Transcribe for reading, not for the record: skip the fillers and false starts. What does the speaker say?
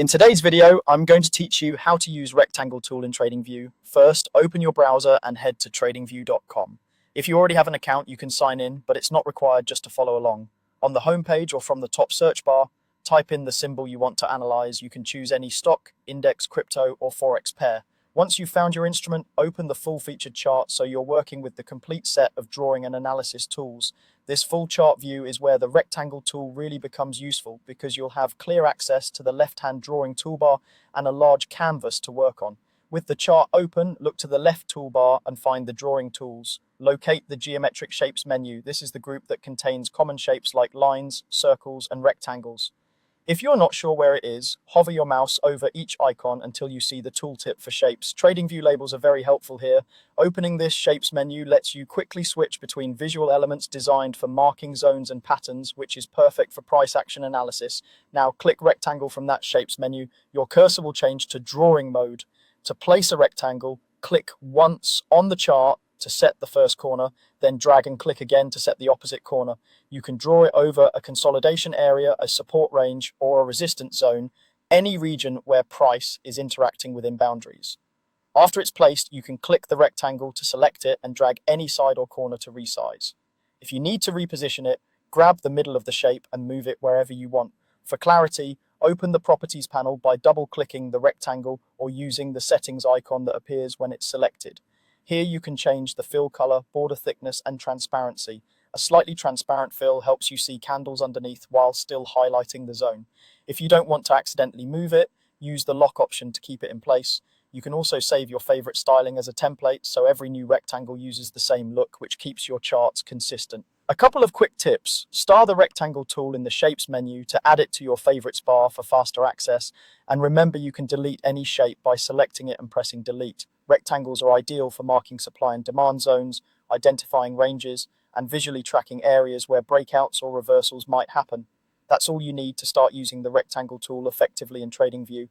In today's video, I'm going to teach you how to use Rectangle tool in TradingView. First, open your browser and head to TradingView.com. If you already have an account, you can sign in, but it's not required just to follow along. On the home page or from the top search bar, type in the symbol you want to analyze. You can choose any stock, index, crypto, or forex pair. Once you've found your instrument, open the full featured chart so you're working with the complete set of drawing and analysis tools. This full chart view is where the Rectangle tool really becomes useful because you'll have clear access to the left-hand drawing toolbar and a large canvas to work on. With the chart open, look to the left toolbar and find the drawing tools. Locate the geometric shapes menu. This is the group that contains common shapes like lines, circles, and rectangles. If you're not sure where it is, hover your mouse over each icon until you see the tooltip for shapes. TradingView labels are very helpful here. Opening this shapes menu lets you quickly switch between visual elements designed for marking zones and patterns, which is perfect for price action analysis. Now click rectangle from that shapes menu. Your cursor will change to drawing mode. To place a rectangle, click once on the chart to set the first corner, then drag and click again to set the opposite corner. You can draw it over a consolidation area, a support range, or a resistance zone, any region where price is interacting within boundaries. After it's placed, you can click the rectangle to select it and drag any side or corner to resize. If you need to reposition it, grab the middle of the shape and move it wherever you want. For clarity, open the Properties panel by double-clicking the rectangle or using the settings icon that appears when it's selected. Here you can change the fill color, border thickness, and transparency. A slightly transparent fill helps you see candles underneath while still highlighting the zone. If you don't want to accidentally move it, use the lock option to keep it in place. You can also save your favorite styling as a template, so every new rectangle uses the same look, which keeps your charts consistent. A couple of quick tips. Star the rectangle tool in the shapes menu to add it to your favorites bar for faster access. And remember, you can delete any shape by selecting it and pressing delete. Rectangles are ideal for marking supply and demand zones, identifying ranges, and visually tracking areas where breakouts or reversals might happen. That's all you need to start using the rectangle tool effectively in TradingView.